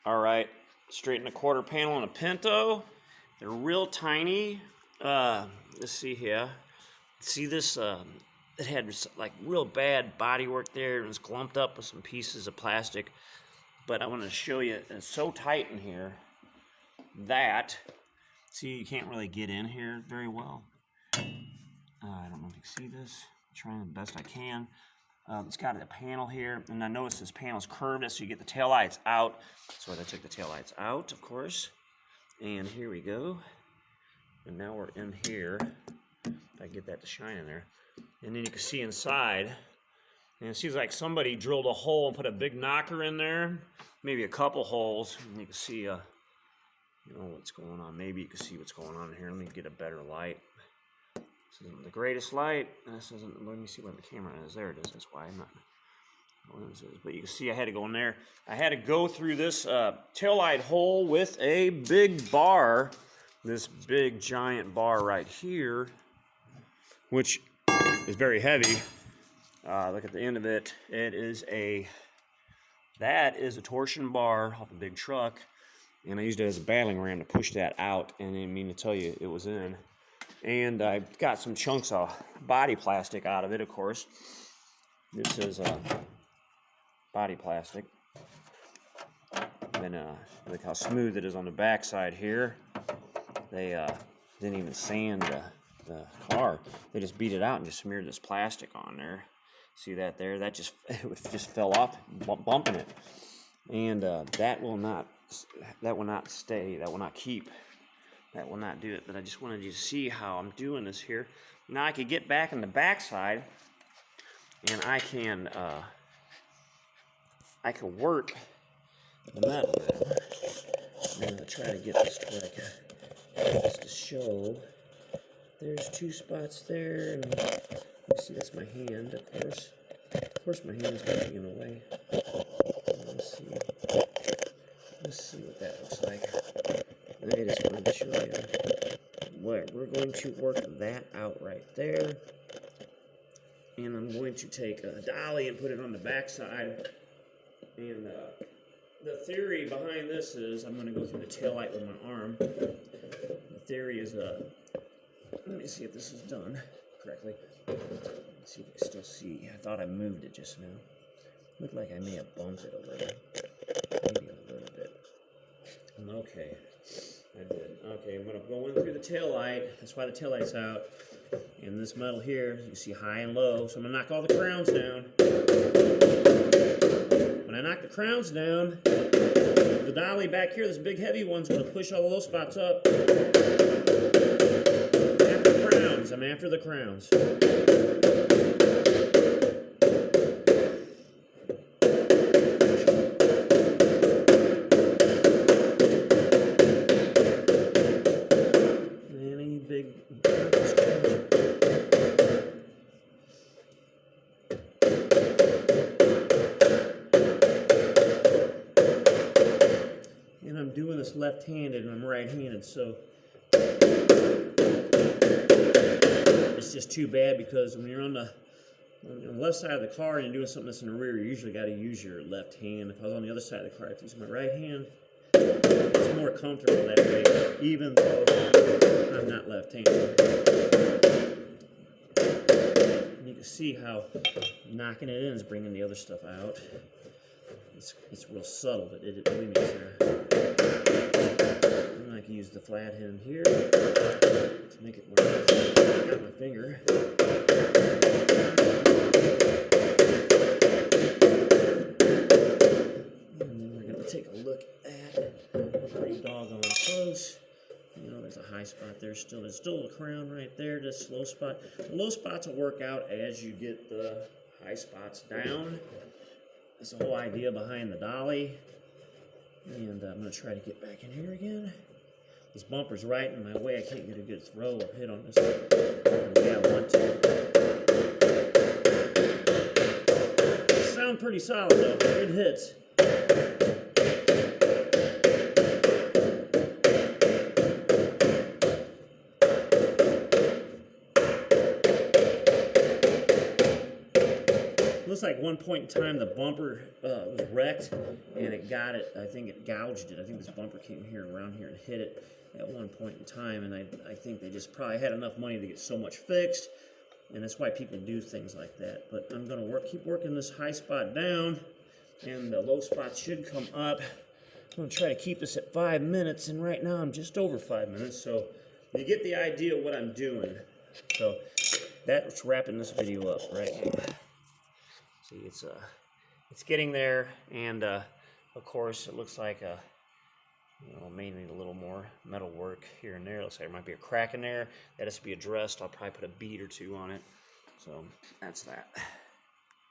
All right, straighten a quarter panel on a Pinto. They're real tiny. Let's see here. See this? It had like real bad body work there. It was clumped up with some pieces of plastic. But I want to show you, it's so tight in here that, see, you can't really get in here very well. I don't know if you can see this. I'm trying the best I can. It's got a panel here, and I notice this panel's curved, so you get the taillights out. So I took the taillights out, of course. And here we go. And now we're in here. If I get that to shine in there. And then you can see inside. And it seems like somebody drilled a hole and put a big knocker in there. Maybe a couple holes. And you can see, you know, what's going on. Maybe you can see what's going on here. Let me get a better light. This isn't the greatest light. This isn't, let me see where the camera is. There it is. That's why I'm not. But you can see I had to go in there. I had to go through this taillight hole with a big bar. This big giant bar right here, which is very heavy. Look at the end of it. That is a torsion bar off a big truck. And I used it as a battering ram to push that out. And I didn't mean to tell you it was in. And I got some chunks of body plastic out of it, of course. This is body plastic. And look how smooth it is on the back side here. They didn't even sand the car. They just beat it out and just smeared this plastic on there. See that there? That just fell off, bumping it. And that will not stay. That will not keep. That will not do it, but I just wanted you to see how I'm doing this here. Now I could get back in the backside, and I can work the metal. I'm gonna try to get this to where just to show. There's two spots there, and you see that's my hand, of course. Of course, my hand's getting in the way. Let's see what that looks like. I just wanted to show you what we're going to work that out right there. And I'm going to take a dolly and put it on the back side. And the theory behind this is I'm going to go through the taillight with my arm. The theory is, let me see if this is done correctly. Let's see if I can still see. I thought I moved it just now. Looked like I may have bumped it a little. Maybe a little bit. Okay. I did. Okay, I'm going to go in through the taillight. That's why the taillight's out. And this metal here, you see high and low. So I'm going to knock all the crowns down. When I knock the crowns down, the dolly back here, this big heavy one's going to push all the low spots up. After the crowns. I'm after the crowns. And I'm doing this left-handed and I'm right-handed, so it's just too bad because when you're on the left side of the car and you're doing something that's in the rear, you usually got to use your left hand. If I was on the other side of the car, I have to use my right hand. It's more comfortable that way, even though I'm not left-handed. And you can see how knocking it in is bringing the other stuff out. It's real subtle, but it really makes it. And I can use the flat hand here to make it work. I got my finger. And then we're going to take a look at pretty doggone close. You know, there's a high spot there still. There's still a crown right there, this low spot. The low spots will work out as you get the high spots down. That's the whole idea behind the dolly. And I'm going to try to get back in here again. This bumper's right in my way. I can't get a good throw or hit on this. Yeah, I want to. Sound pretty solid though. Good hits. Looks like like one point in time the bumper was wrecked, and it got it. I think it gouged it. I think this bumper came here around here and hit it at one point in time, and I think they just probably had enough money to get so much fixed, and that's why people do things like that. But I'm gonna keep working this high spot down, and the low spot should come up. I'm gonna try to keep this at 5 minutes, and right now I'm just over 5 minutes, so you get the idea of what I'm doing. So that's wrapping this video up right now. See, it's getting there, and of course it looks like may need a little more metal work here and there. Looks like there might be a crack in there that has to be addressed. I'll probably put a bead or two on it. So that's that.